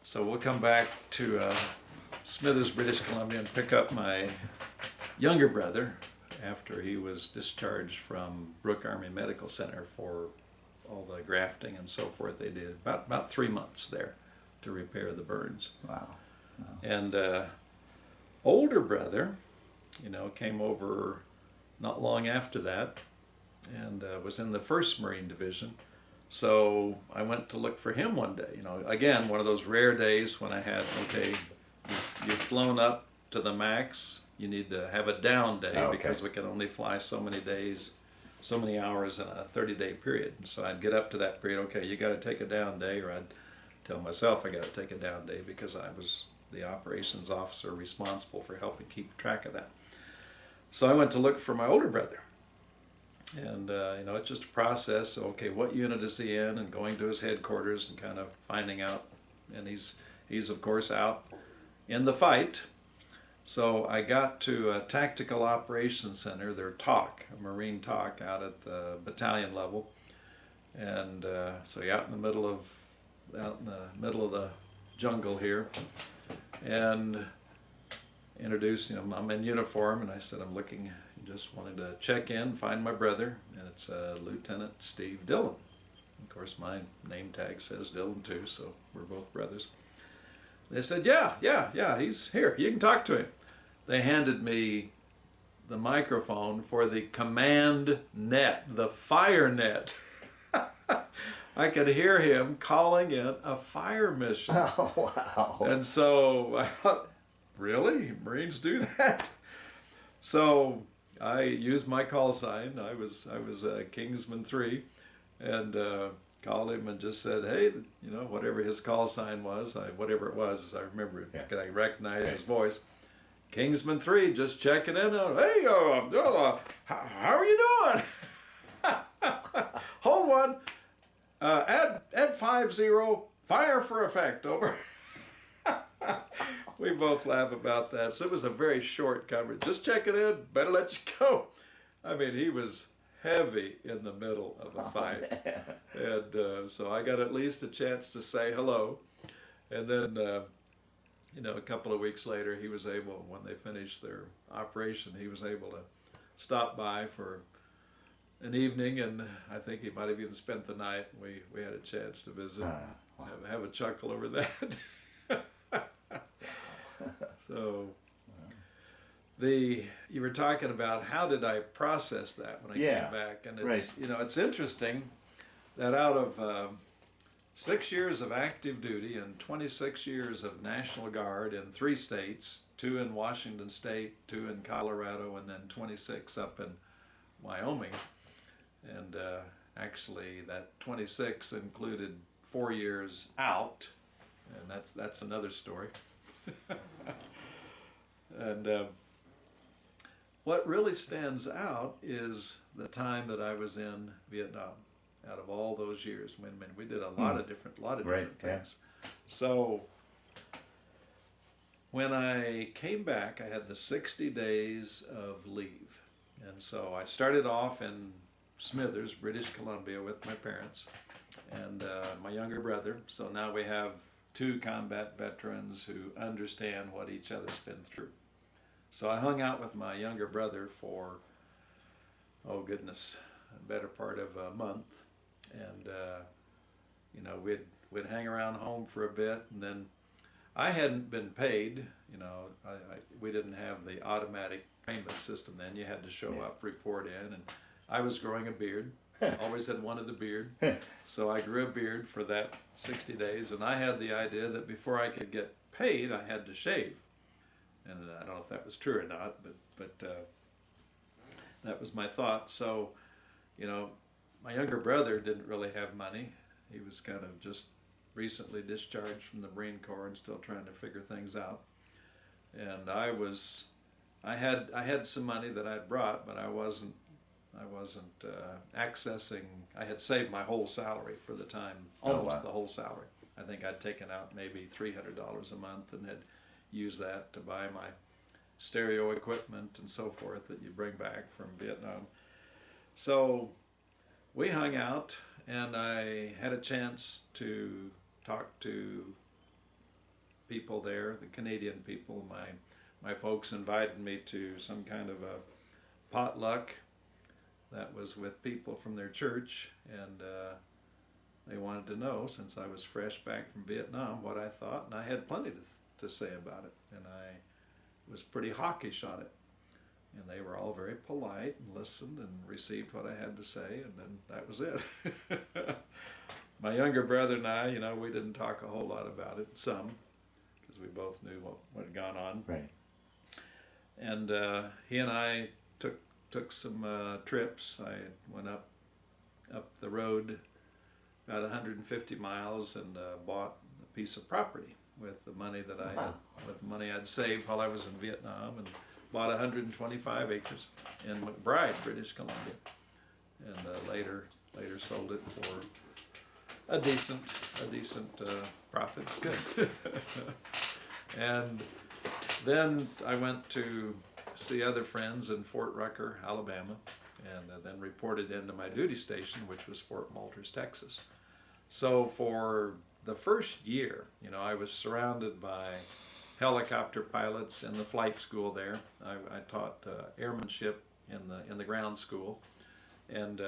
So we'll come back to Smithers, British Columbia, and pick up my younger brother after he was discharged from Brooke Army Medical Center for all the grafting and so forth they did. About 3 months there to repair the burns. Wow. And older brother, came over not long after that and was in the 1st Marine Division. So I went to look for him one day. Again, one of those rare days when I had, okay, you've flown up to the max, you need to have a down day because we can only fly so many days, so many hours in a 30-day period. And so I'd get up to that period, okay, you got to take a down day, or I'd tell myself I got to take a down day because I was the operations officer responsible for helping keep track of that. So I went to look for my older brother. And, it's just a process. So, okay, what unit is he in? And going to his headquarters and kind of finding out. And he's of course, out in the fight. So I got to a Tactical Operations Center, their TOC, a Marine TOC, out at the battalion level. And so you're out in the middle of the jungle here. And introduced, I'm in uniform, and I said, I'm just wanted to check in, find my brother, and it's Lieutenant Steve Dillon. Of course, my name tag says Dillon too, so we're both brothers. They said, yeah, he's here, you can talk to him. They handed me the microphone for the command net, the fire net. I could hear him calling in a fire mission. Oh, wow. And so I thought, really? Marines do that? So I used my call sign. I was Kingsman 3, and called him and just said, hey, whatever his call sign was, whatever it was, I remember it. Yeah. I recognized his voice. Kingsman 3, just checking in. Hey, how are you doing? Hold one. Add 50, fire for effect, over. We both laugh about that. So it was a very short conversation. Just checking in, better let you go. I mean, he was heavy in the middle of a fight. And so I got at least a chance to say hello. And then, a couple of weeks later, he was able, when they finished their operation, he was able to stop by for an evening, and I think he might have even spent the night. We had a chance to visit, have a chuckle over that. So, you were talking about how did I process that when I came back, and it's it's interesting that out of 6 years of active duty and 26 years of National Guard in 3 states, 2 in Washington State, 2 in Colorado, and then 26 up in Wyoming, and actually that 26 included 4 years out, and that's another story. And what really stands out is the time that I was in Vietnam. Out of all those years, we did a lot of different things. So when I came back, I had the 60 days of leave, and so I started off in Smithers, British Columbia, with my parents and my younger brother. So now we have 2 combat veterans who understand what each other's been through. So I hung out with my younger brother for, a better part of a month. And, we'd hang around home for a bit, and then I hadn't been paid. We didn't have the automatic payment system then. You had to show up, report in, and I was growing a beard. Always had wanted a beard. So I grew a beard for that 60 days, and I had the idea that before I could get paid, I had to shave. And I don't know if that was true or not, but that was my thought. So, my younger brother didn't really have money. He was kind of just recently discharged from the Marine Corps and still trying to figure things out. And I had some money that I'd brought, but I wasn't accessing. I had saved my whole salary for the time, almost the whole salary. I think I'd taken out maybe $300 a month and had used that to buy my stereo equipment and so forth that you bring back from Vietnam. So we hung out, and I had a chance to talk to people there, the Canadian people. My folks invited me to some kind of a potluck that was with people from their church, and they wanted to know, since I was fresh back from Vietnam, what I thought, and I had plenty to say about it, and I was pretty hawkish on it. And they were all very polite and listened and received what I had to say, and then that was it. My younger brother and I, we didn't talk a whole lot about it, some, because we both knew what had gone on. Right. And he and I took some trips. I went up the road about 150 miles and bought a piece of property with the money that I'd saved while I was in Vietnam, and bought 125 acres in McBride, British Columbia, and later sold it for a decent profit. Good. And then I went to see other friends in Fort Rucker, Alabama, and then reported into my duty station, which was Fort Walters, Texas. So for the first year, I was surrounded by helicopter pilots in the flight school there. I taught airmanship in the ground school, and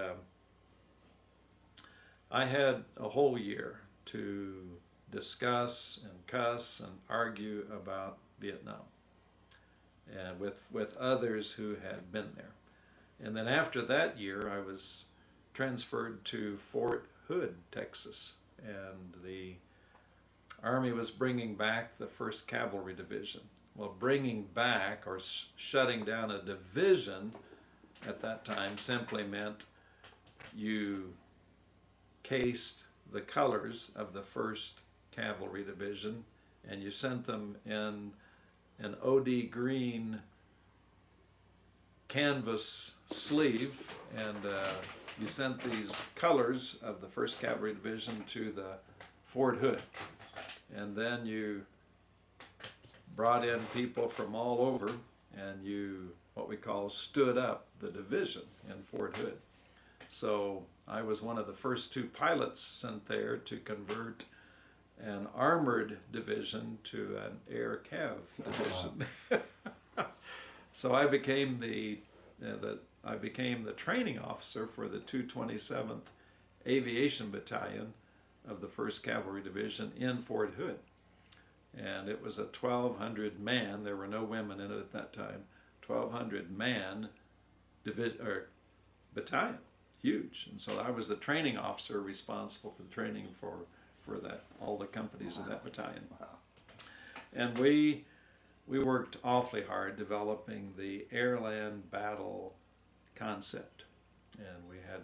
I had a whole year to discuss and cuss and argue about Vietnam, and with others who had been there. And then after that year, I was transferred to Fort Hood, Texas, and the Army was bringing back the 1st Cavalry Division. Well, bringing back or shutting down a division at that time simply meant you cased the colors of the 1st Cavalry Division and you sent them in an OD green canvas sleeve, and you sent these colors of the 1st Cavalry Division to the Fort Hood. And then you brought in people from all over, and you, what we call, stood up the division in Fort Hood. So I was one of the first 2 pilots sent there to convert an armored division to an air cav division. So I became the training officer for the 227th Aviation Battalion of the 1st Cavalry Division in Fort Hood. And it was a 1,200 man, there were no women in it at that time, 1,200 man battalion, huge. And so I was the training officer responsible for the training for that, all the companies in that battalion. Wow. And we worked awfully hard developing the air-land battle concept. And we had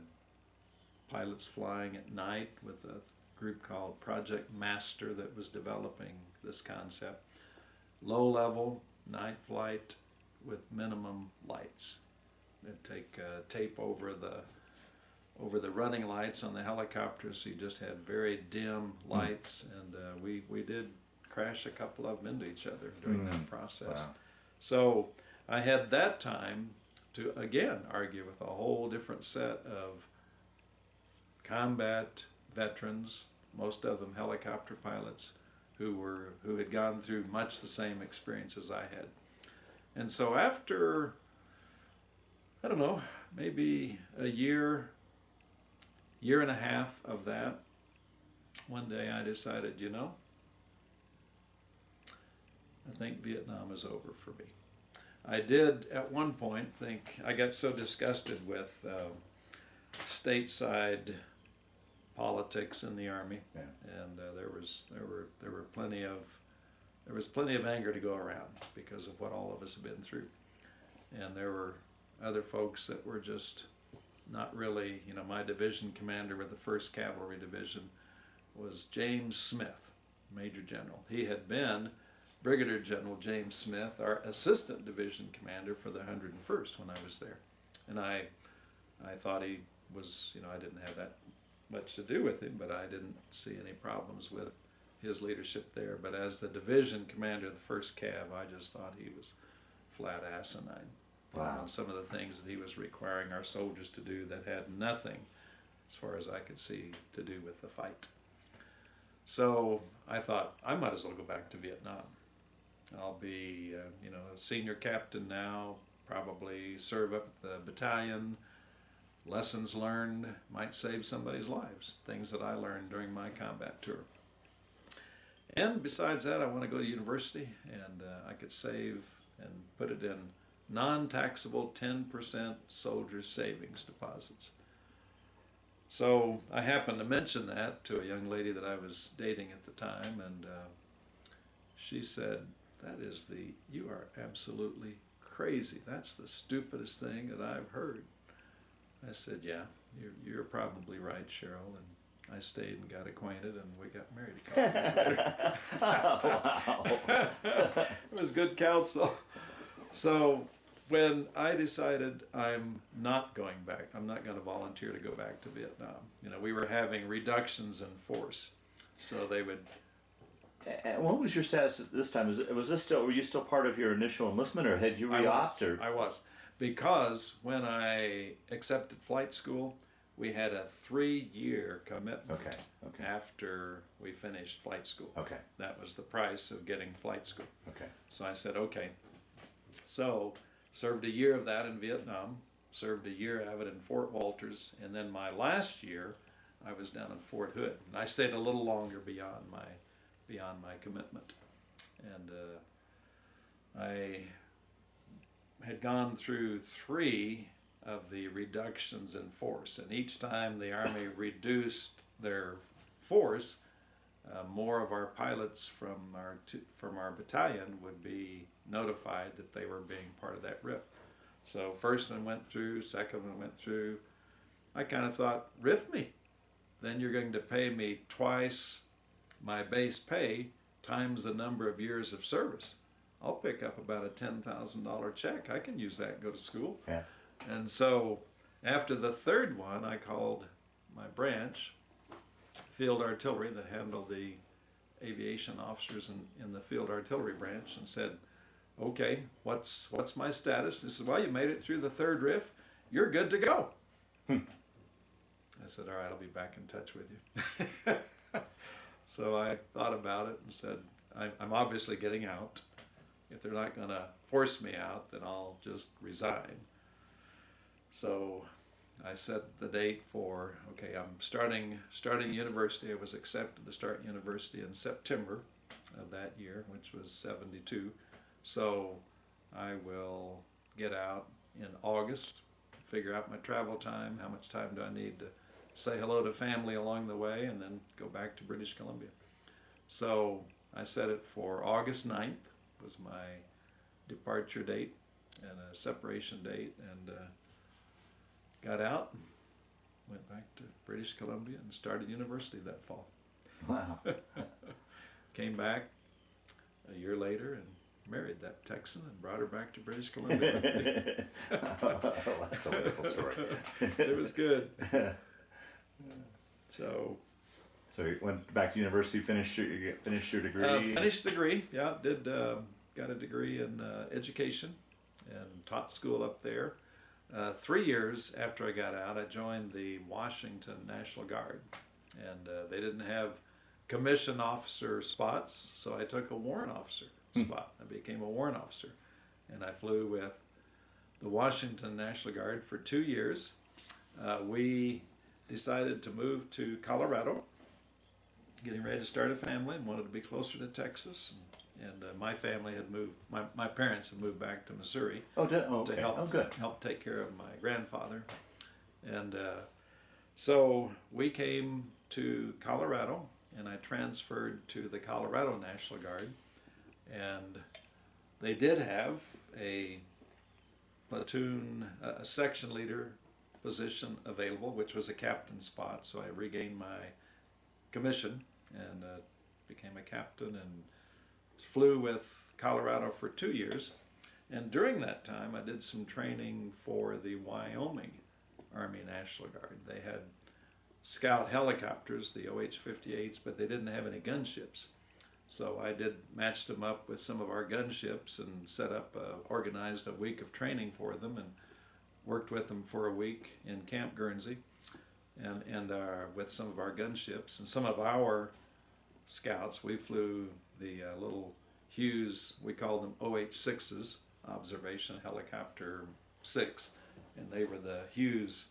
pilots flying at night with a group called Project Master that was developing this concept. Low-level night flight with minimum lights. They'd take tape over the running lights on the helicopters, so you just had very dim lights, and we did crash a couple of them into each other during that process. Wow. So I had that time to again argue with a whole different set of combat veterans, most of them helicopter pilots, who had gone through much the same experience as I had. And so after, I don't know, maybe a year and a half of that, one day I decided, I think Vietnam is over for me. I did at one point think, I got so disgusted with stateside politics in the Army, yeah. and there was plenty of anger to go around because of what all of us have been through, and there were other folks that were just not really, my division commander with the 1st Cavalry Division was James Smith, Major General. He had been Brigadier General James Smith, our assistant division commander for the 101st when I was there. And I thought he was, I didn't have that much to do with him, but I didn't see any problems with his leadership there. But as the division commander of the 1st Cav, I just thought he was flat asinine. Wow. Some of the things that he was requiring our soldiers to do that had nothing, as far as I could see, to do with the fight. So I thought I might as well go back to Vietnam. I'll be, a senior captain now, probably serve up at the battalion. Lessons learned might save somebody's lives, things that I learned during my combat tour. And besides that, I want to go to university, and I could save and put it in non-taxable 10% soldier savings deposits. So I happened to mention that to a young lady that I was dating at the time, and she said, you are absolutely crazy. That's the stupidest thing that I've heard. I said, yeah, you're probably right, Cheryl. And I stayed and got acquainted, and we got married a couple years later. Wow. It was good counsel. So when I decided I'm not going back, I'm not going to volunteer to go back to Vietnam. We were having reductions in force, so they would. And what was your status at this time? Were you still part of your initial enlistment, or had you re-opted? I was. Because when I accepted flight school, we had a 3-year commitment Okay. after we finished flight school. Okay. That was the price of getting flight school. Okay. So I said, okay. So served a year of that in Vietnam, served a year of it in Fort Walters, and then my last year I was down in Fort Hood. And I stayed a little longer beyond my commitment. And I had gone through 3 of the reductions in force, and each time the Army reduced their force, more of our pilots from our battalion would be notified that they were being part of that RIF. So first one went through, second one went through. I kind of thought, RIF me. Then you're going to pay me twice my base pay times the number of years of service. I'll pick up about a $10,000 check. I can use that and go to school. Yeah. And so after the third one, I called my branch, field artillery, that handled the aviation officers in the field artillery branch, and said, okay, what's my status? He said, well, you made it through the 3rd RIF. You're good to go. I said, all right, I'll be back in touch with you. So I thought about it and said, I'm obviously getting out. If they're not going to force me out, then I'll just resign. So I set the date for, okay, I'm starting university. I was accepted to start university in September of that year, which was 72. So I will get out in August, figure out my travel time, how much time do I need to say hello to family along the way, and then go back to British Columbia. So I set it for August 9th. Was my departure date and a separation date, and got out, went back to British Columbia, and started university that fall. Wow. Came back a year later and married that Texan and brought her back to British Columbia. Well, that's a wonderful story. It was good. So you went back to university, finished your degree? Finished degree, yeah. Got a degree in education and taught school up there. 3 years after I got out, I joined the Washington National Guard. And they didn't have commissioned officer spots, so I took a warrant officer spot. I became a warrant officer. And I flew with the Washington National Guard for 2 years. We decided to move to Colorado, getting ready to start a family, and wanted to be closer to Texas. And my family had moved, my parents had moved back to Missouri to help take care of my grandfather. And so we came to Colorado, and I transferred to the Colorado National Guard. And they did have a platoon, a section leader position available, which was a captain spot. So I regained my commission and became a captain and flew with Colorado for 2 years. And during that time, I did some training for the Wyoming Army National Guard. They had scout helicopters, the OH-58s, but they didn't have any gunships. So I matched them up with some of our gunships and organized a week of training for them, and worked with them for a week in Camp Guernsey and with some of our gunships. And some of our scouts. We flew the little Hughes, we called them OH-6s, Observation Helicopter 6, and they were the Hughes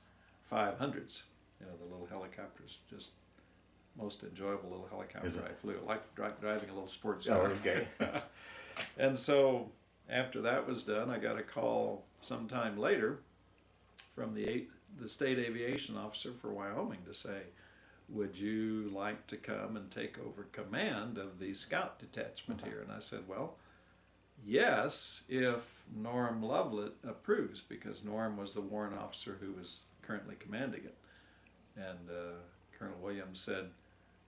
500s, the little helicopters, just most enjoyable little helicopter I flew. I like driving a little sports car. Oh, okay. And so after that was done, I got a call sometime later from the state aviation officer for Wyoming to say, would you like to come and take over command of the scout detachment here? And I said, well, yes, if Norm Lovelet approves, because Norm was the warrant officer who was currently commanding it. And Colonel Williams said,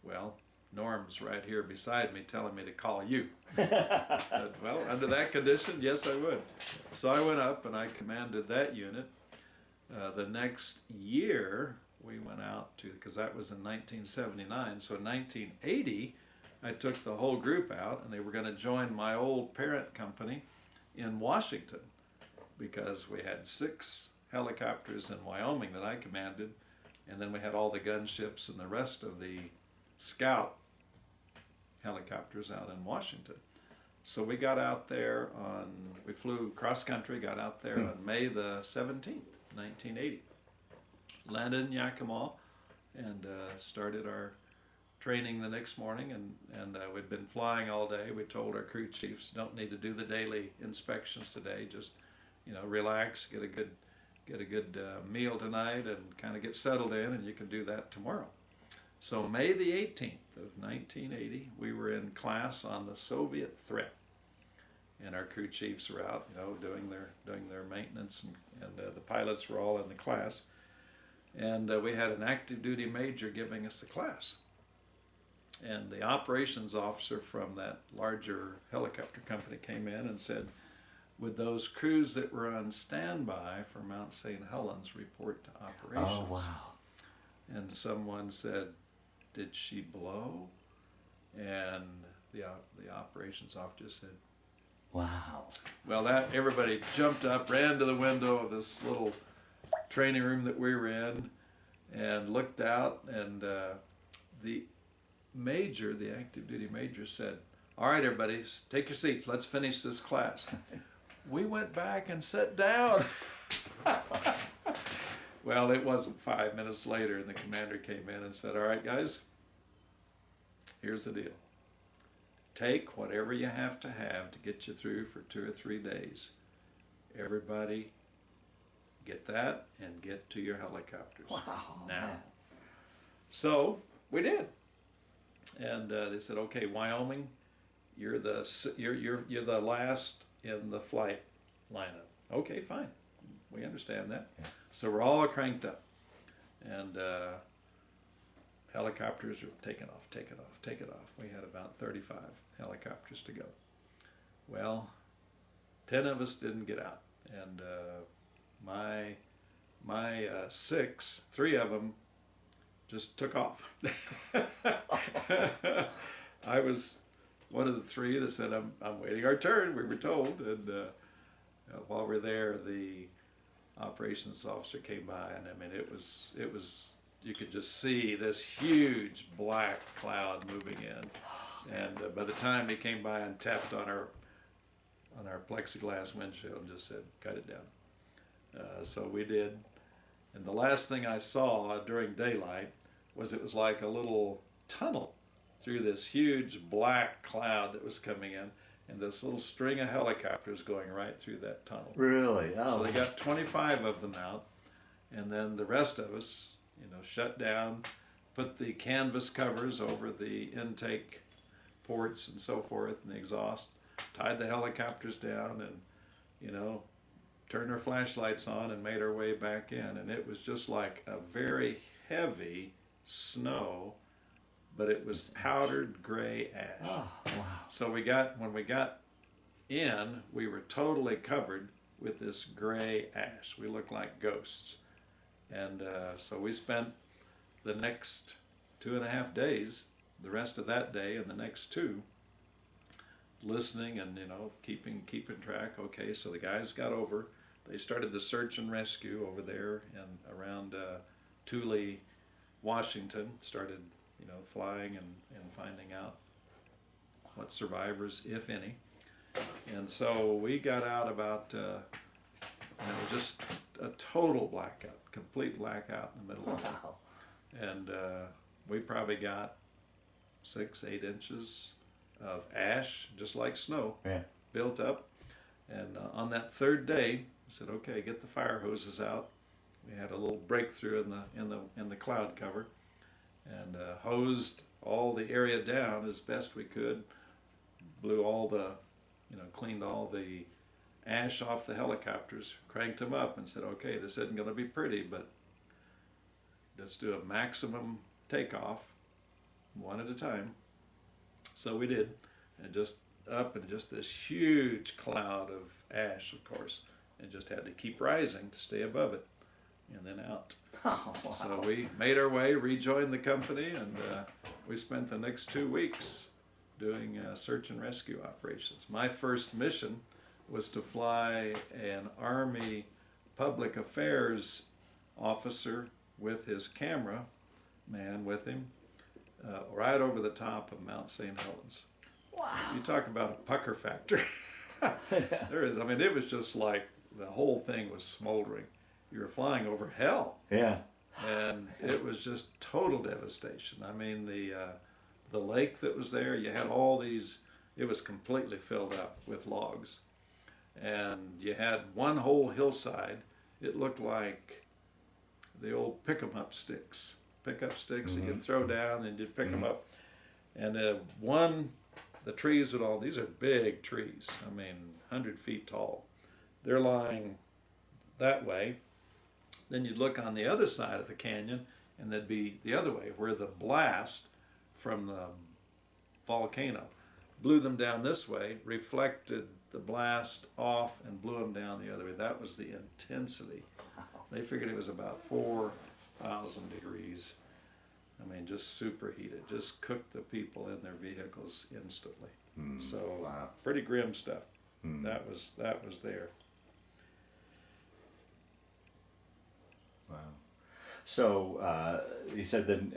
well, Norm's right here beside me telling me to call you. I said, well, under that condition, yes, I would. So I went up and I commanded that unit. The next year, we went out to, because that was in 1979, so in 1980, I took the whole group out, and they were going to join my old parent company in Washington, because we had 6 helicopters in Wyoming that I commanded, and then we had all the gunships and the rest of the scout helicopters out in Washington. So we got out there we flew cross country, got out there on May the 17th, 1980. Landed in Yakima and started our training the next morning, and we'd been flying all day. We told our crew chiefs, don't need to do the daily inspections today, just relax, get a good meal tonight and kind of get settled in, and you can do that tomorrow. So May the 18th of 1980, we were in class on the Soviet threat, and our crew chiefs were out, doing their maintenance, and the pilots were all in the class, and we had an active duty major giving us the class, and the operations officer from that larger helicopter company came in and said, would those crews that were on standby for Mount St. Helens report to operations? Oh, wow. And someone said, did she blow? And the operations officer said, wow. Well, everybody jumped up, ran to the window of this little training room that we were in, and looked out, and the major, the active duty major, said, all right, everybody, take your seats, let's finish this class. We went back and sat down. Well, it wasn't 5 minutes later, and the commander came in and said, all right, guys, here's the deal. Take whatever you have to get you through for 2 or 3 days. Everybody get that and get to your helicopters. Wow. Now. So we did. And they said, okay, Wyoming, you're the last in the flight lineup. Okay, fine. We understand that. Yeah. So we're all cranked up, and helicopters are taking off. We had about 35 helicopters to go. Well, 10 of us didn't get out, and my 6, 3 of them just took off. I was one of the 3 that said, I'm waiting our turn, we were told, and while we're there, the operations officer came by, and I mean, it was you could just see this huge black cloud moving in, and by the time he came by and tapped on our plexiglass windshield and just said, cut it down. So we did, and the last thing I saw during daylight was it was like a little tunnel through this huge black cloud that was coming in, and this little string of helicopters going right through that tunnel. Really? Oh. So they got 25 of them out, and then the rest of us, shut down, put the canvas covers over the intake ports and so forth, and the exhaust, tied the helicopters down, and, turned our flashlights on and made our way back in. And it was just like a very heavy snow, but it was powdered gray ash. Oh, wow. So when we got in, we were totally covered with this gray ash. We looked like ghosts. And so we spent the next 2.5 days, the rest of that day and the next 2, listening and keeping track. Okay, so the guys got over. They started the search and rescue over there and around Tule, Washington. Started flying and finding out what survivors, if any. And so we got out about, just a total blackout, complete blackout in the middle of it. Wow. And we probably got 6-8 inches of ash, just like snow, built up. And on that third day, I said, "Okay, get the fire hoses out." We had a little breakthrough in the cloud cover, and hosed all the area down as best we could. Blew all the, cleaned all the ash off the helicopters, cranked them up, and said, "Okay, this isn't going to be pretty, but let's do a maximum takeoff, one at a time." So we did, and just up and just this huge cloud of ash, of course, and just had to keep rising to stay above it, and then out. Oh, wow. So we made our way, rejoined the company, and we spent the next 2 weeks doing search and rescue operations. My first mission was to fly an Army public affairs officer with his camera man with him right over the top of Mount St. Helens. Wow. You talk about a pucker factor. There is. I mean, it was just like the whole thing was smoldering. You were flying over hell. Yeah. And it was just total devastation. I mean, the lake that was there, you had all these, it was completely filled up with logs. And you had one whole hillside. It looked like the old pick-em-up sticks. Pick-up sticks that you'd throw down and you'd pick them up. And the trees would all, these are big trees, I mean, 100 feet tall. They're lying that way. Then you'd look on the other side of the canyon, and they'd be the other way, where the blast from the volcano blew them down this way, reflected the blast off, and blew them down the other way. That was the intensity. They figured it was about 4,000 degrees. I mean, just superheated, just cooked the people in their vehicles instantly. So Wow. pretty grim stuff. That was there. Wow. So you said then,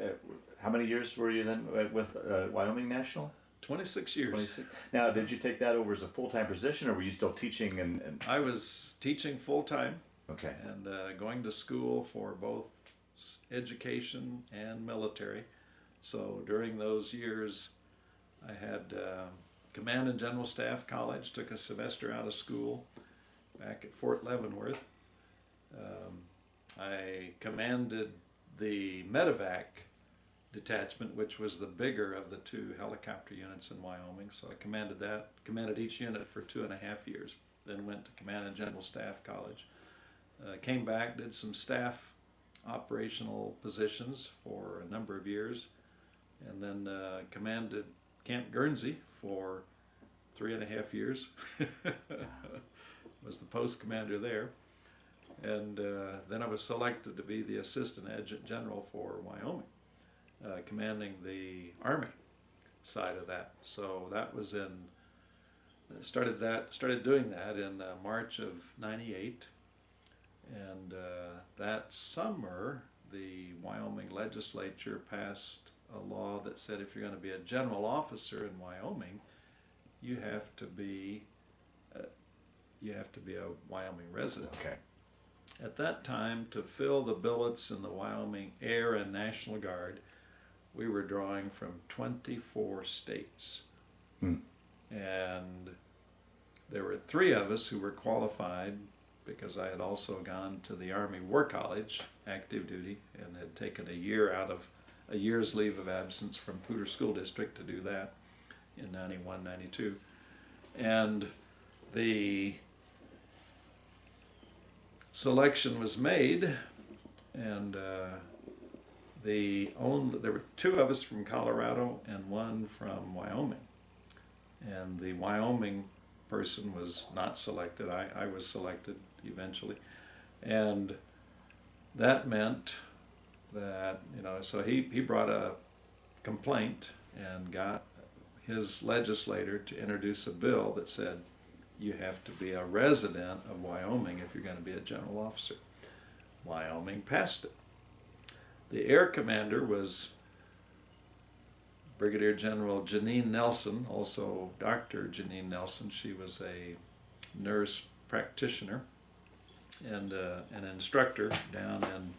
how many years were you then with Wyoming National? 26 years. 26. Now, did you take that over as a full-time position, or were you still teaching? And I was teaching full-time okay. and going to school for both education and military. So during those years, I had Command and General Staff College, took a semester out of school back at Fort Leavenworth. I commanded the medevac detachment, which was the bigger of the two helicopter units in Wyoming. So I commanded that, commanded each unit for 2.5 years, then went to Command and General Staff College. Came back, did some staff operational positions for a number of years, and then commanded Camp Guernsey for 3.5 years. Was the post commander there. And then I was selected to be the Assistant Adjutant General for Wyoming, commanding the Army side of that. So that was started doing that in March of '98. And that summer, the Wyoming legislature passed a law that said if you're going to be a general officer in Wyoming, you have to be a Wyoming resident. Okay. At that time, to fill the billets in the Wyoming Air and National Guard, we were drawing from 24 states. And there were 3 of us who were qualified, because I had also gone to the Army War College, active duty, and had taken a year's leave of absence from Poudre School District to do that in 91, 92. And the selection was made, and there were 2 of us from Colorado and 1 from Wyoming. And the Wyoming person was not selected. I was selected eventually. And that meant that, so he brought a complaint and got his legislator to introduce a bill that said you have to be a resident of Wyoming if you're going to be a general officer. Wyoming passed it. The air commander was Brigadier General Janine Nelson, also Dr. Janine Nelson. She was a nurse practitioner and an instructor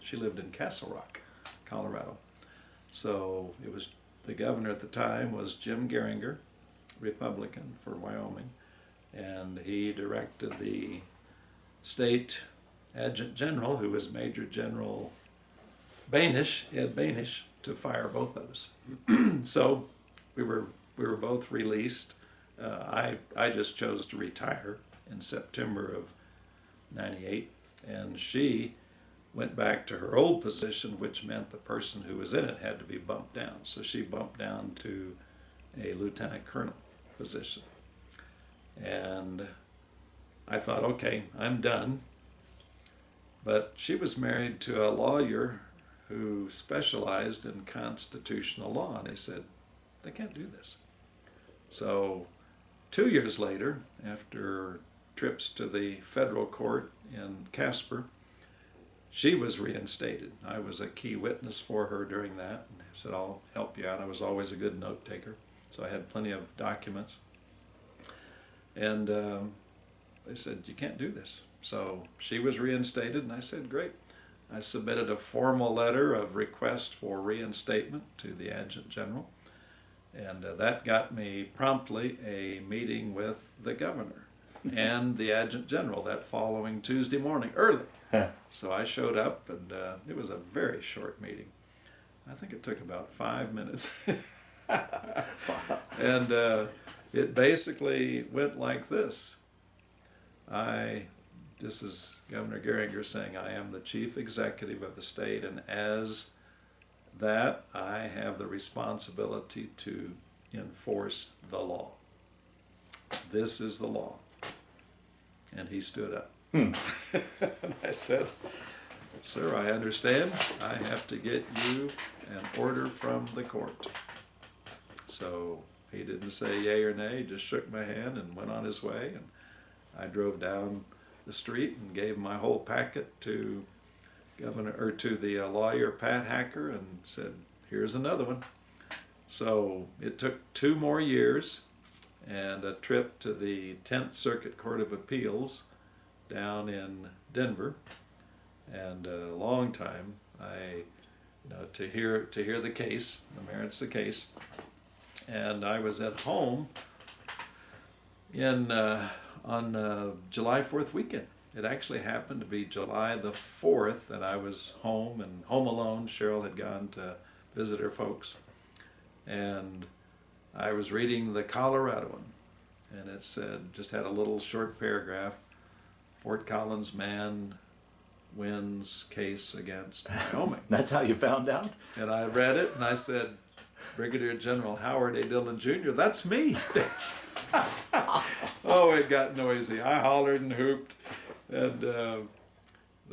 she lived in Castle Rock, Colorado. So it was, the governor at the time was Jim Geringer, Republican for Wyoming, and he directed the state adjutant general, who was Major General Ed Banish, to fire both of us. So we were both released. I just chose to retire in September of '98, and she went back to her old position, which meant the person who was in it had to be bumped down. So she bumped down to a lieutenant colonel position. And I thought, okay, I'm done. But she was married to a lawyer who specialized in constitutional law, and he said, they can't do this. So 2 years later, after trips to the federal court in Casper, she was reinstated. I was a key witness for her during that, and I said, I'll help you out. I was always a good note taker, so I had plenty of documents. And they said, you can't do this. So she was reinstated, and I said, great. I submitted a formal letter of request for reinstatement to the adjutant general, and that got me promptly a meeting with the governor and the adjutant general that following Tuesday morning, early. So I showed up, and it was a very short meeting. I think it took about 5 minutes. And it basically went like this. This is Governor Geringer saying, I am the chief executive of the state, and as that, I have the responsibility to enforce the law. This is the law. And he stood up. And I said, sir, I understand. I have to get you an order from the court. So he didn't say yay or nay, he just shook my hand and went on his way. And I drove down the street and gave my whole packet to the lawyer Pat Hacker, and said, here's another one. So it took 2 more years and a trip to the 10th Circuit Court of Appeals down in Denver, and a long time to hear the case, the merits of the case. And I was at home on July 4th weekend. It actually happened to be July the 4th that I was home and home alone. Cheryl had gone to visit her folks, and I was reading the Coloradoan, and it said, just had a little short paragraph, Fort Collins man wins case against Wyoming. That's how you found out? And I read it, and I said, Brigadier General Howard A. Dillon Jr., that's me. Oh, it got noisy. I hollered and hooped, and the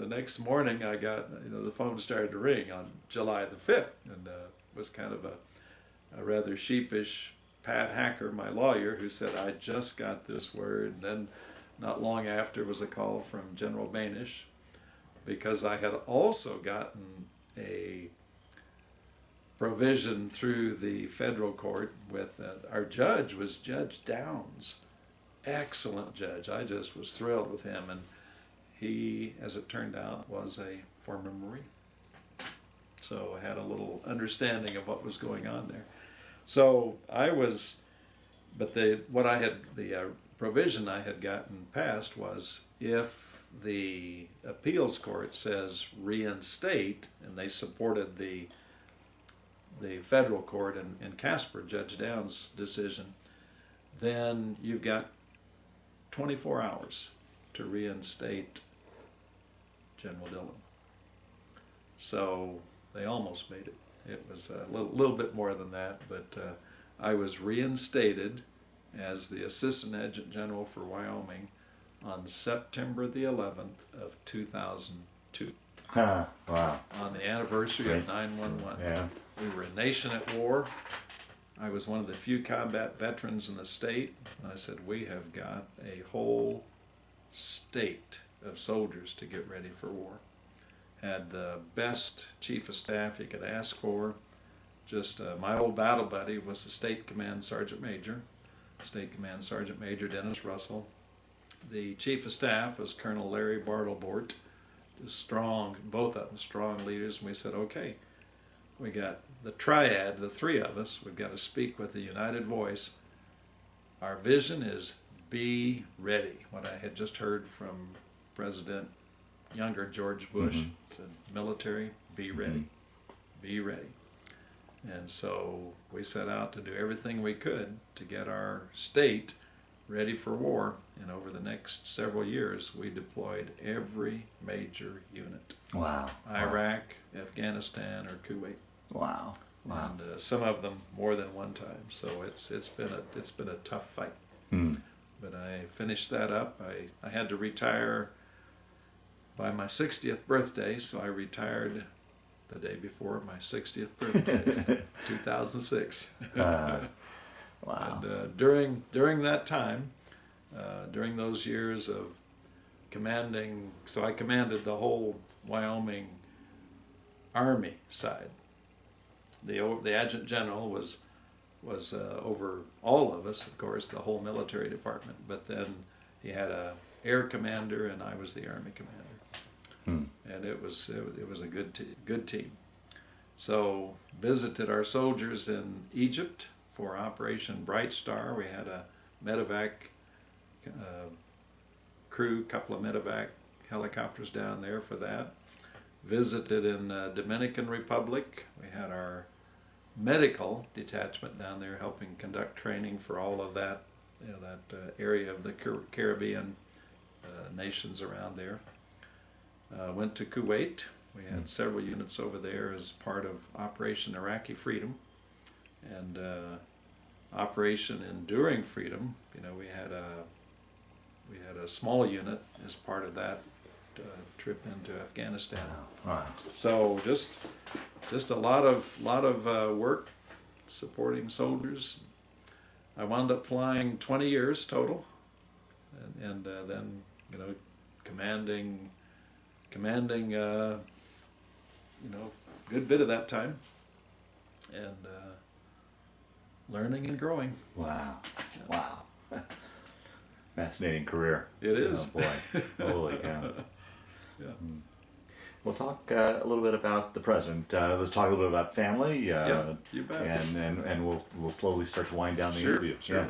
next morning I got, the phone started to ring on July the 5th, and it was kind of a rather sheepish Pat Hacker, my lawyer, who said, I just got this word. And then not long after was a call from General Banish, because I had also gotten a provision through the federal court with our judge was Judge Downs. Excellent judge. I just was thrilled with him, and he, as it turned out, was a former Marine. So I had a little understanding of what was going on there. So the provision I had gotten passed was, if the appeals court says reinstate, and they supported the federal court in Casper, Judge Downs' decision, then you've got 24 hours to reinstate General Dillon. So they almost made it. It was a little bit more than that, but I was reinstated as the Assistant Adjutant General for Wyoming on September the 11th of 2002. Wow. On the anniversary of 9/11. Yeah. We were a nation at war. I was one of the few combat veterans in the state, and I said, we have got a whole state of soldiers to get ready for war. Had the best chief of staff you could ask for, just my old battle buddy was the State Command Sergeant Major, Dennis Russell. The Chief of Staff was Colonel Larry Bartlebort. Strong, both of them strong leaders, and we said, okay, we got the triad, the three of us, we've got to speak with a united voice. Our vision is be ready. What I had just heard from President younger George Bush said, military, be ready, be ready. And so we set out to do everything we could to get our state ready for war, and over the next several years we deployed every major unit. Wow. Iraq, Afghanistan, or Kuwait. Wow. Wow. And some of them more than one time. So it's been a tough fight. But I finished that up. I had to retire by my 60th birthday, so I retired the day before my 60th birthday, 2006. Wow. And during that time, during those years of commanding, so I commanded the whole Wyoming Army side. The Adjutant General was over all of us, of course, the whole military department. But then he had a air commander, and I was the Army commander. And it was a good team. So visited our soldiers in Egypt for Operation Bright Star. We had a medevac crew, couple of medevac helicopters down there for that. Visited in Dominican Republic. We had our medical detachment down there helping conduct training for all of that, that area of the Caribbean nations around there. Went to Kuwait. We had several units over there as part of Operation Iraqi Freedom, and Operation Enduring Freedom. We had a small unit as part of that trip into Afghanistan. Wow. So just a lot of work supporting soldiers. I wound up flying 20 years total, and then commanding good bit of that time, and learning and growing. Wow. Wow. Fascinating career. It is. Oh boy. Holy cow. Yeah. We'll talk a little bit about the present. Let's talk a little bit about family. Yeah, you bet. And we'll slowly start to wind down the Sure, interview. sure.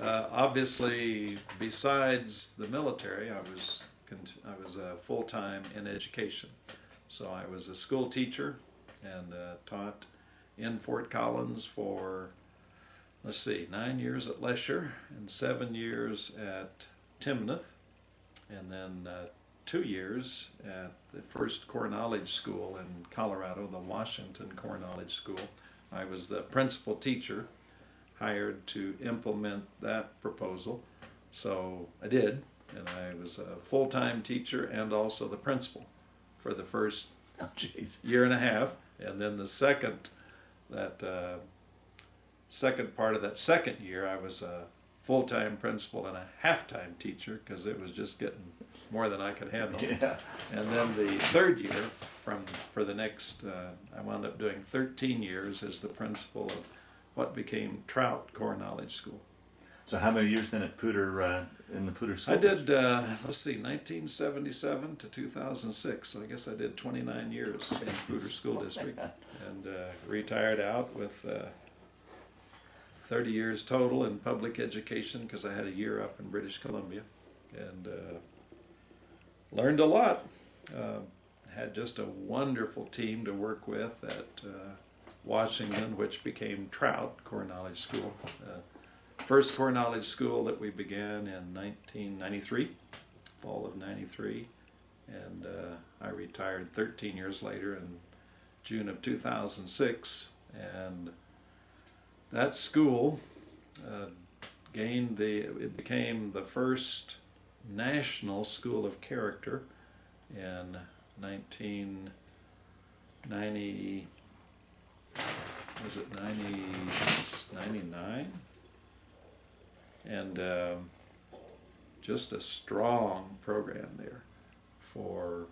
Obviously, besides the military, I was full-time in education. So I was a school teacher and taught in Fort Collins for, 9 years at Lesher and 7 years at Timnath, and then 2 years at the first Core Knowledge School in Colorado, the Washington Core Knowledge School. I was the principal teacher hired to implement that proposal. So I did, and I was a full-time teacher and also the principal for the first year and a half. And then the second part of that second year, I was a full-time principal and a half-time teacher because it was just getting more than I could handle. Yeah. And then the third year, for the next, I wound up doing 13 years as the principal of what became Trout Core Knowledge School. So how many years then at Poudre, in the Poudre school? I did, 1977 to 2006, so I guess I did 29 years in Poudre School District, and retired out with 30 years total in public education because I had a year up in British Columbia, and learned a lot. Had just a wonderful team to work with at Washington, which became Trout Core Knowledge School. First Core Knowledge School that we began in 1993, fall of 93, and I retired 13 years later in June of 2006, and that school it became the first national school of character in 1990, was it 99? And just a strong program there for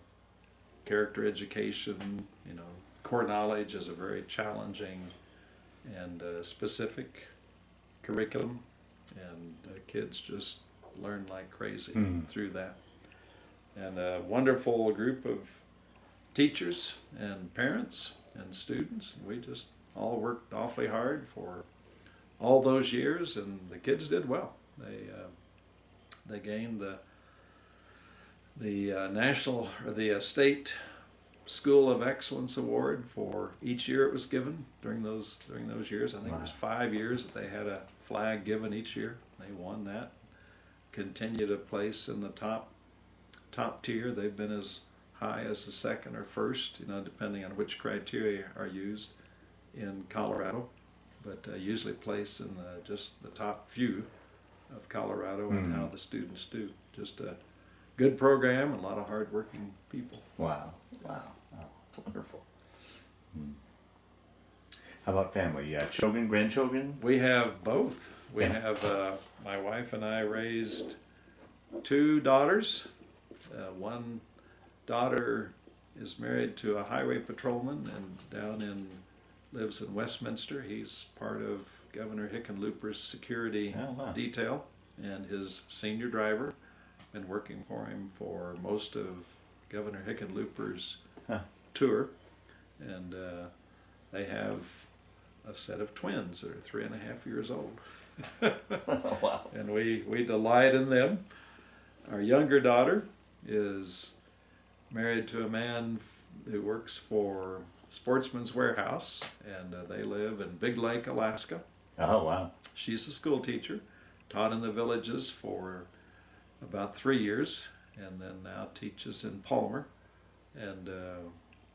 character education, core knowledge is a very challenging and specific curriculum, and kids just learn like crazy through that. And a wonderful group of teachers and parents and students. We just all worked awfully hard for all those years, and the kids did well. They gained the national or the state School of Excellence Award for each year it was given during those years. I think it was 5 years that they had a flag given each year. They won that. Continue to place in the top tier. They've been as high as the second or first, depending on which criteria are used in Colorado, but usually place in just the top few of Colorado and how the students do. Just a good program and a lot of hard-working people. Wow. Wonderful. How about family? Children, grandchildren? We have both. We have, my wife and I raised 2 daughters. One daughter is married to a highway patrolman and lives in Westminster. He's part of Governor Hickenlooper's security detail and his senior driver. Been working for him for most of Governor Hickenlooper's tour. And they have a set of twins that are 3.5 years old. Wow. And we delight in them. Our younger daughter is married to a man who works for Sportsman's Warehouse, and they live in Big Lake, Alaska. Oh, wow. She's a school teacher, taught in the villages for about 3 years, and then now teaches in Palmer. And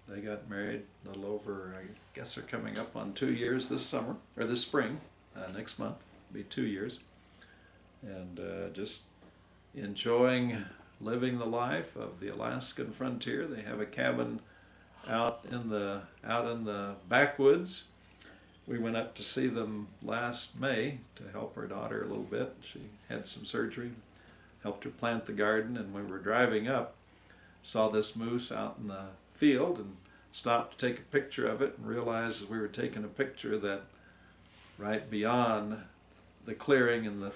they got married a little over, I guess they're coming up on 2 years this summer, or this spring, next month, it'll be 2 years. And just enjoying living the life of the Alaskan frontier. They have a cabin out in the backwoods. We went up to see them last May to help our daughter a little bit. She had some surgery, helped her plant the garden, and when we were driving up, saw this moose out in the field and stopped to take a picture of it, and realized as we were taking a picture that right beyond the clearing in the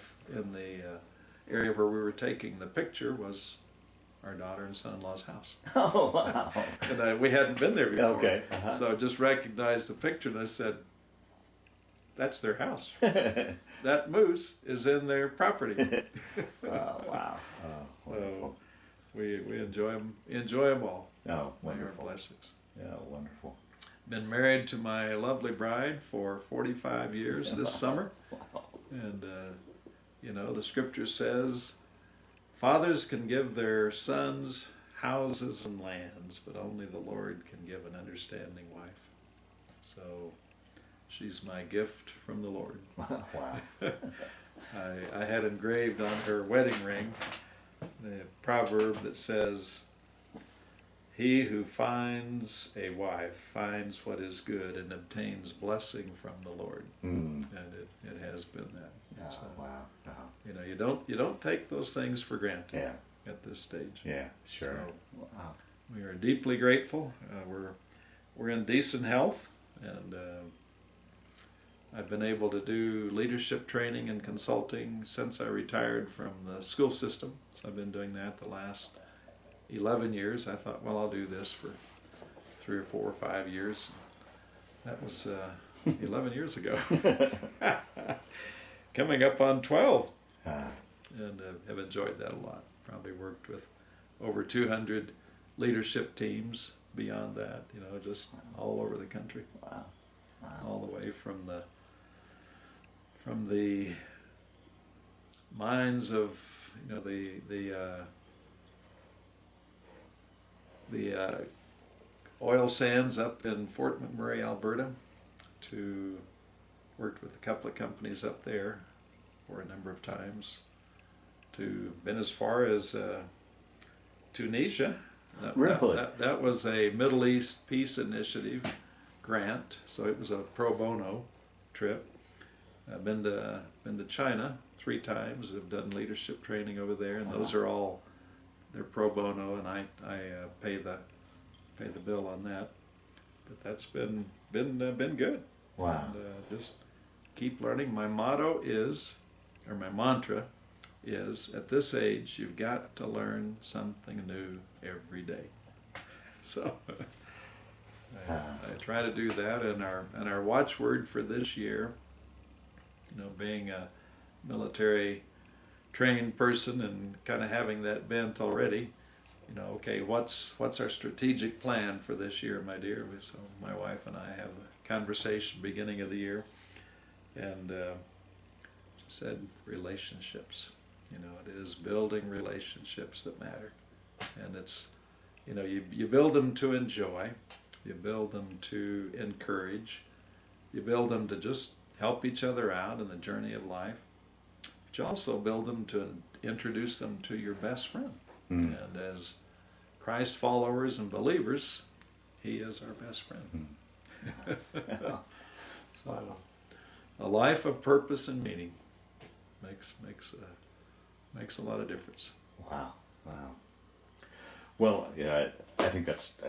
area where we were taking the picture was our daughter and son-in-law's house. Oh, wow. And we hadn't been there before. Okay. So I just recognized the picture and I said, that's their house. That moose is in their property. Wow. Oh, wonderful. So we enjoy them all. Oh, They are wonderful. blessings. Yeah, wonderful. Been married to my lovely bride for 45 years this summer. Wow. And, the scripture says, fathers can give their sons houses and lands, but only the Lord can give an understanding wife. So she's my gift from the Lord. Wow. I had engraved on her wedding ring the proverb that says, he who finds a wife finds what is good and obtains blessing from the Lord. And it has been that. So, Wow. you don't take those things for granted Yeah. at this stage. Yeah, sure. So, Wow. we are deeply grateful. We're in decent health, and I've been able to do leadership training and consulting since I retired from the school system. So I've been doing that the last 11 years. I thought, well, I'll do this for 3 or 4 or 5 years. That was 11 years ago. Coming up on 12. And have enjoyed that a lot. Probably worked with over 200 leadership teams beyond that, just all over the country. Wow. All the way from the mines of, the oil sands up in Fort McMurray, Alberta, to worked with a couple of companies up there for a number of times, to been as far as Tunisia. Really? That was a Middle East Peace Initiative grant, so it was a pro bono trip. I've been to China 3 times. I've done leadership training over there, and those are all, they're pro bono, and I pay the bill on that. but that's been good. Wow. And just keep learning. My motto is, or my mantra is, at this age, you've got to learn something new every day. So I try to do that, and our watchword for this year, being a military trained person and kind of having that bent already, okay, what's our strategic plan for this year, my dear? So my wife and I have a conversation beginning of the year, and she said relationships. It is building relationships that matter, and it's you build them to enjoy, you build them to encourage, you build them to just help each other out in the journey of life, but you also build them to introduce them to your best friend. And as Christ followers and believers, He is our best friend. So a life of purpose and meaning makes a lot of difference. Wow. Well, yeah, I think that's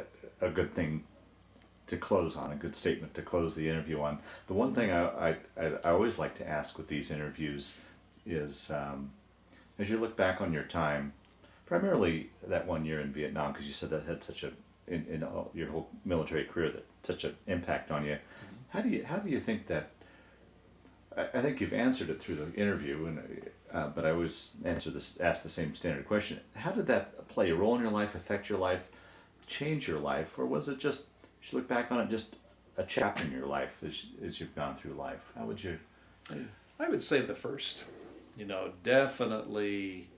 a good thing to close on, a good statement to close the interview on. The one thing I always like to ask with these interviews is, as you look back on your time, primarily that 1 year in Vietnam, because you said that had such in all, your whole military career, that such an impact on you. How do you think that? I think you've answered it through the interview, and but I always ask the same standard question. How did that play a role in your life, affect your life, change your life, or was it just, you look back on it, just a chapter in your life as you've gone through life? How would you? I would say the first. Definitely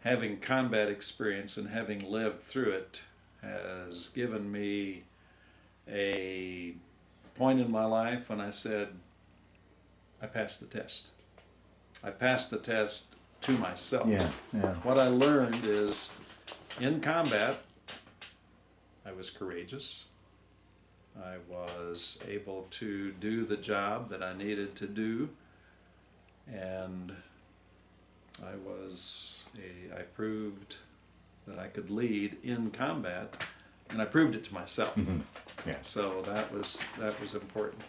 having combat experience and having lived through it has given me a point in my life when I said, I passed the test. I passed the test to myself. Yeah. What I learned is, in combat, I was courageous. I was able to do the job that I needed to do, and I proved that I could lead in combat, and I proved it to myself. Yeah. So that was important.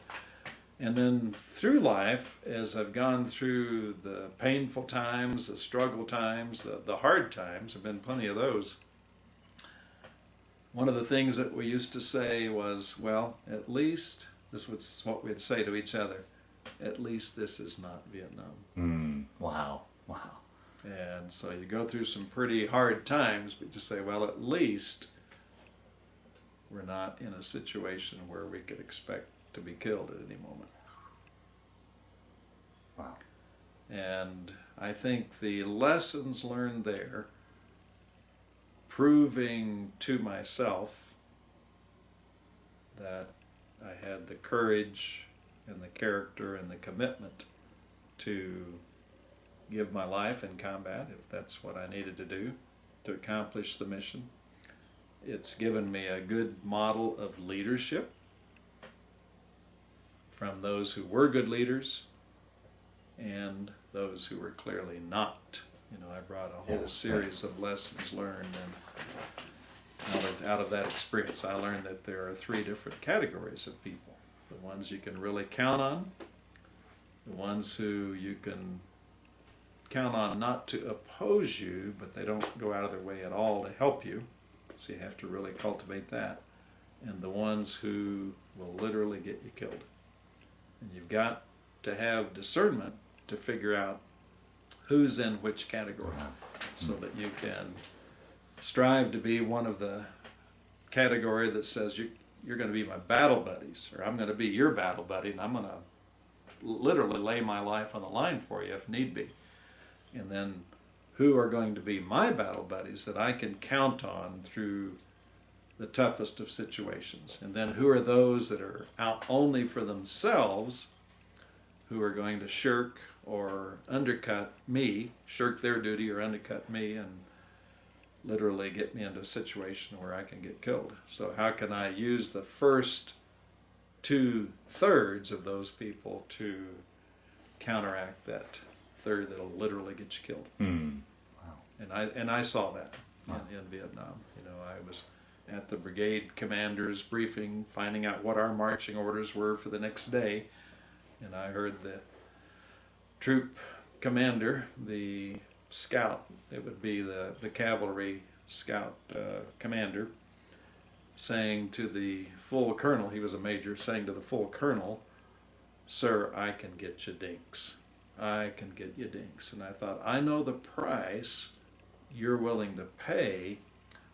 And then through life, as I've gone through the painful times, the struggle times, the hard times, there have been plenty of those. One of the things that we used to say was, well, at least, this was what we'd say to each other, at least this is not Vietnam. Wow. And so you go through some pretty hard times, but you say, well, at least we're not in a situation where we could expect to be killed at any moment. Wow. And I think the lessons learned there, proving to myself that I had the courage and the character and the commitment to give my life in combat, if that's what I needed to do to accomplish the mission. It's given me a good model of leadership from those who were good leaders and those who were clearly not. I brought a whole series of lessons learned, and out of that experience I learned that there are 3 different categories of people. The ones you can really count on, the ones who you can count on not to oppose you, but they don't go out of their way at all to help you, so you have to really cultivate that, and the ones who will literally get you killed. And you've got to have discernment to figure out who's in which category, so that you can strive to be one of the category that says you're going to be my battle buddies, or I'm going to be your battle buddy, and I'm going to literally lay my life on the line for you if need be. And then who are going to be my battle buddies that I can count on through the toughest of situations. And then who are those that are out only for themselves, who are going to shirk or undercut me, shirk their duty or undercut me, and literally get me into a situation where I can get killed. So how can I use the first 2/3 of those people to counteract that third that'll literally get you killed? Wow. And I saw that in Vietnam. I was at the brigade commander's briefing, finding out what our marching orders were for the next day. And I heard the troop commander, the scout, it would be the cavalry scout commander, saying to the full colonel, he was a major, saying to the full colonel, "Sir, I can get you dinks. I can get you dinks." And I thought, I know the price you're willing to pay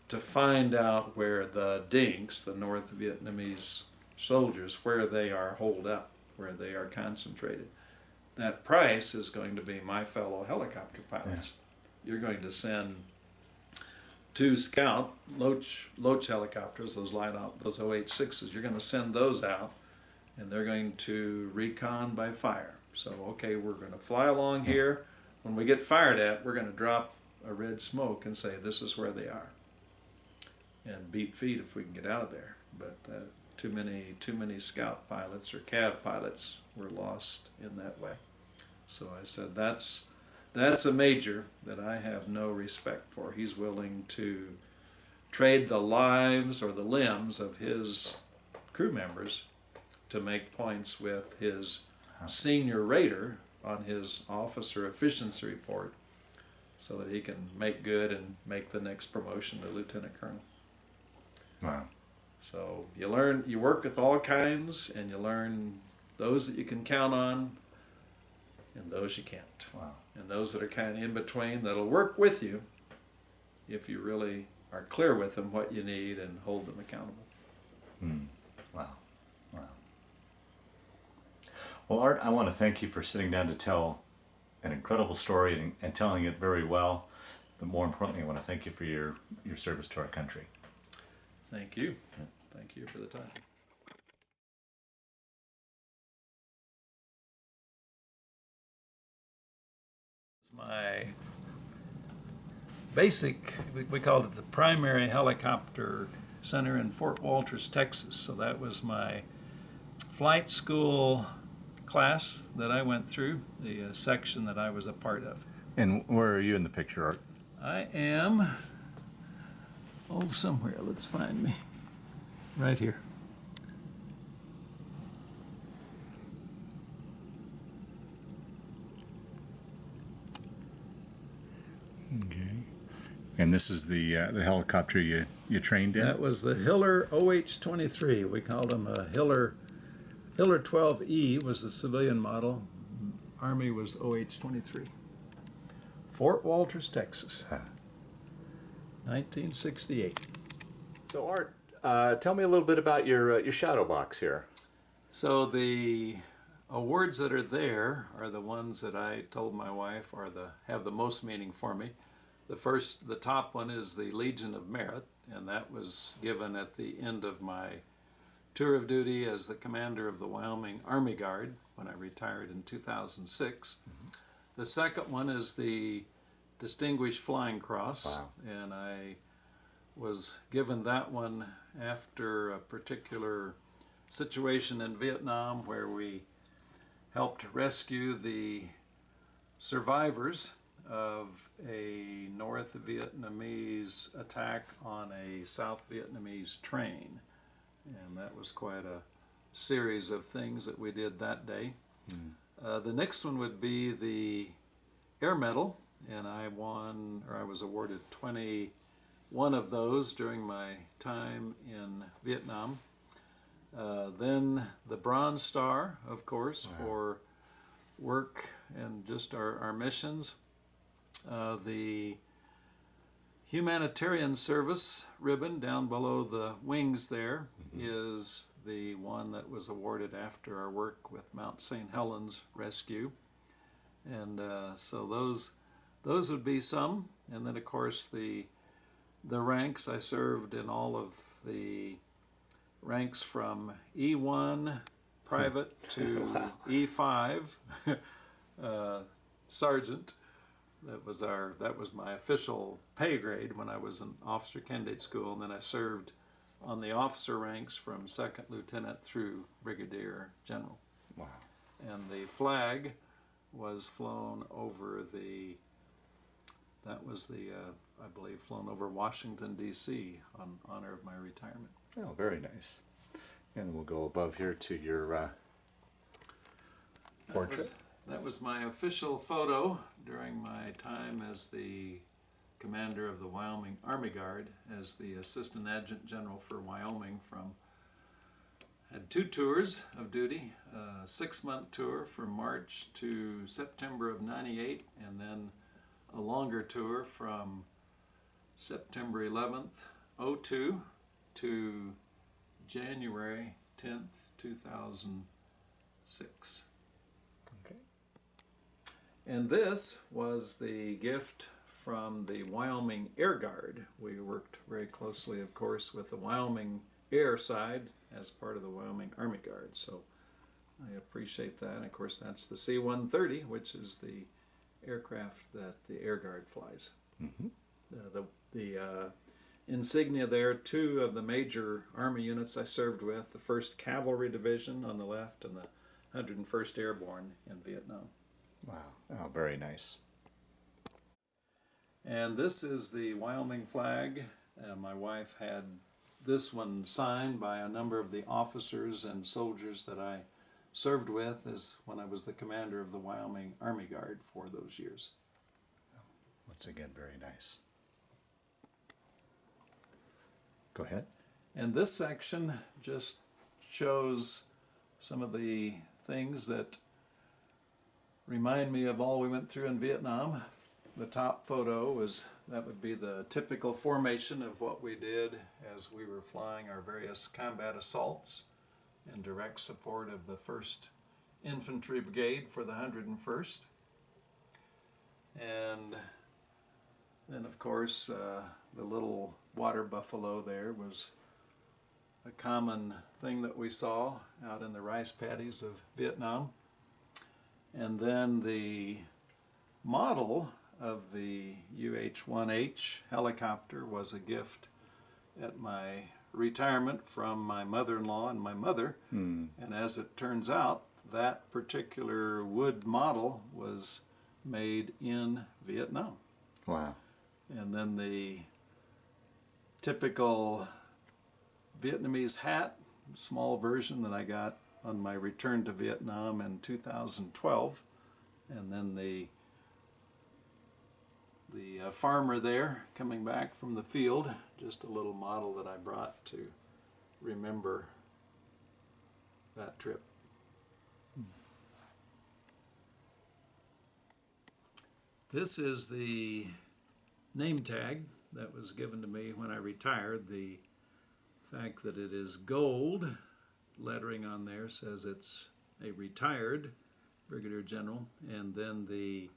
to find out where the dinks, the North Vietnamese soldiers, where they are holed up, where they are concentrated. That price is going to be my fellow helicopter pilots. Yeah. You're going to send 2 scout Loach helicopters, those light out, those OH-6s. You're going to send those out, and they're going to recon by fire. So, okay, we're going to fly along here. When we get fired at, we're going to drop a red smoke and say, this is where they are. And beat feet if we can get out of there. But too many scout pilots or cav pilots were lost in that way. So I said, that's a major that I have no respect for. He's willing to trade the lives or the limbs of his crew members to make points with his senior raider on his officer efficiency report so that he can make good and make the next promotion to lieutenant colonel. Wow. So you work with all kinds, and you learn those that you can count on and those you can't. Wow. And those that are kind of in between that'll work with you if you really are clear with them what you need and hold them accountable. Wow. Wow. Well, Art, I want to thank you for sitting down to tell an incredible story and telling it very well. But more importantly, I want to thank you for your service to our country. Thank you. Thank you for the time. It's my basic, we called it the primary helicopter center in Fort Walters, Texas. So that was my flight school class that I went through, the section that I was a part of. And where are you in the picture, Art? I am, somewhere, let's find me. Right here. Okay. And this is the helicopter you trained in? That was the Hiller OH-23. We called him a Hiller 12E was the civilian model. Army was OH-23. Fort Walters, Texas. 1968. So Art, tell me a little bit about your shadow box here. So the awards that are there are the ones that I told my wife have the most meaning for me. The top one is the Legion of Merit, and that was given at the end of my tour of duty as the commander of the Wyoming Army Guard when I retired in 2006. Mm-hmm. The second one is the Distinguished Flying Cross, wow. And I was given that one after a particular situation in Vietnam where we helped rescue the survivors of a North Vietnamese attack on a South Vietnamese train. And that was quite a series of things that we did that day. The next one would be the Air Medal, and I was awarded 21 of those during my time in Vietnam. Then the Bronze Star, of course, wow. For work and just our missions. The Humanitarian Service ribbon down below the wings there is the one that was awarded after our work with Mount St. Helens rescue. And so those would be some. And then, of course, the ranks. I served in all of the ranks from E1 private to wow. E5 sergeant. That was my official pay grade when I was in officer candidate school, and then I served on the officer ranks from second lieutenant through Brigadier General. Wow. And the flag was flown over that was the I believe, flown over Washington, D.C. on honor of my retirement. Oh, very nice. And we'll go above here to your portrait. That was my official photo during my time as the commander of the Wyoming Army Guard, as the Assistant Adjutant General for Wyoming. Had 2 tours of duty, a 6-month tour from March to September of '98, and then a longer tour from September 11th, '02 to January 10th, 2006. Okay. And this was the gift from the Wyoming Air Guard. We worked very closely, of course, with the Wyoming Air side as part of the Wyoming Army Guard. So I appreciate that. And of course, that's the C-130, which is the aircraft that the Air Guard flies. Mm-hmm. The insignia there, 2 of the major Army units I served with, the 1st Cavalry Division on the left and the 101st Airborne in Vietnam. Wow. Oh, very nice. And this is the Wyoming flag. My wife had this one signed by a number of the officers and soldiers that I served with as when I was the commander of the Wyoming Army Guard for those years. Once again, very nice. Go ahead. And this section just shows some of the things that remind me of all we went through in Vietnam. The top photo that would be the typical formation of what we did as we were flying our various combat assaults in direct support of the 1st Infantry Brigade for the 101st. And then, of course, the little water buffalo there was a common thing that we saw out in the rice paddies of Vietnam. And then the model of the UH-1H helicopter was a gift at my retirement from my mother-in-law and my mother. And as it turns out, that particular wood model was made in Vietnam. Wow. And then the typical Vietnamese hat, small version that I got on my return to Vietnam in 2012. And then the farmer there coming back from the field, just a little model that I brought to remember that trip. This is the name tag that was given to me when I retired. The fact that it is gold, lettering on there says it's a retired Brigadier General, and then the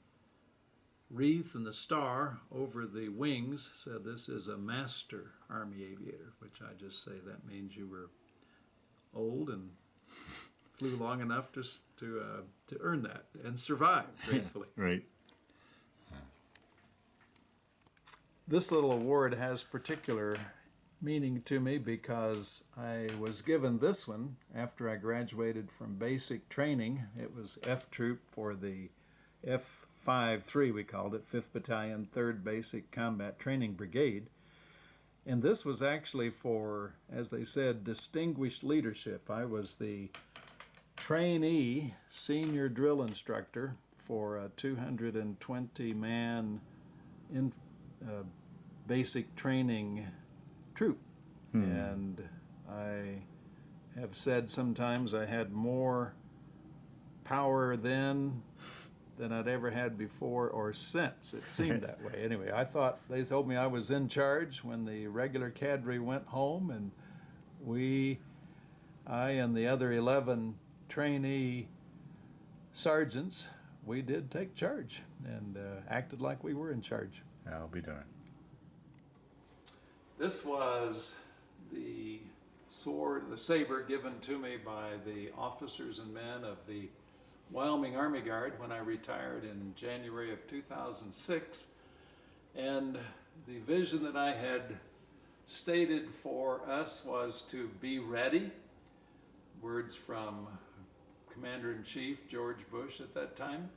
wreath and the star over the wings said this is a Master Army Aviator, which I just say that means you were old and flew long enough to earn that and survive gratefully. Right. This little award has particular meaning to me because I was given this one after I graduated from basic training. It was F Troop for the F53, we called it, 5th Battalion, 3rd Basic Combat Training Brigade. And this was actually for, as they said, distinguished leadership. I was the trainee senior drill instructor for a 220-man basic training troop. And I have said sometimes I had more power then than I'd ever had before or since. It seemed that way. Anyway, I thought they told me I was in charge when the regular cadre went home, and I and the other 11 trainee sergeants, we did take charge and acted like we were in charge. I'll be darned. This was the sword, the saber given to me by the officers and men of the Wyoming Army Guard when I retired in January of 2006. And the vision that I had stated for us was to be ready. Words from Commander-in-Chief George Bush at that time.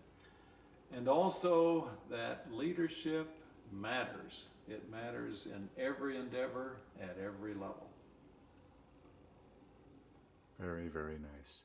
And also that leadership matters. It matters in every endeavor at every level. Very, very nice.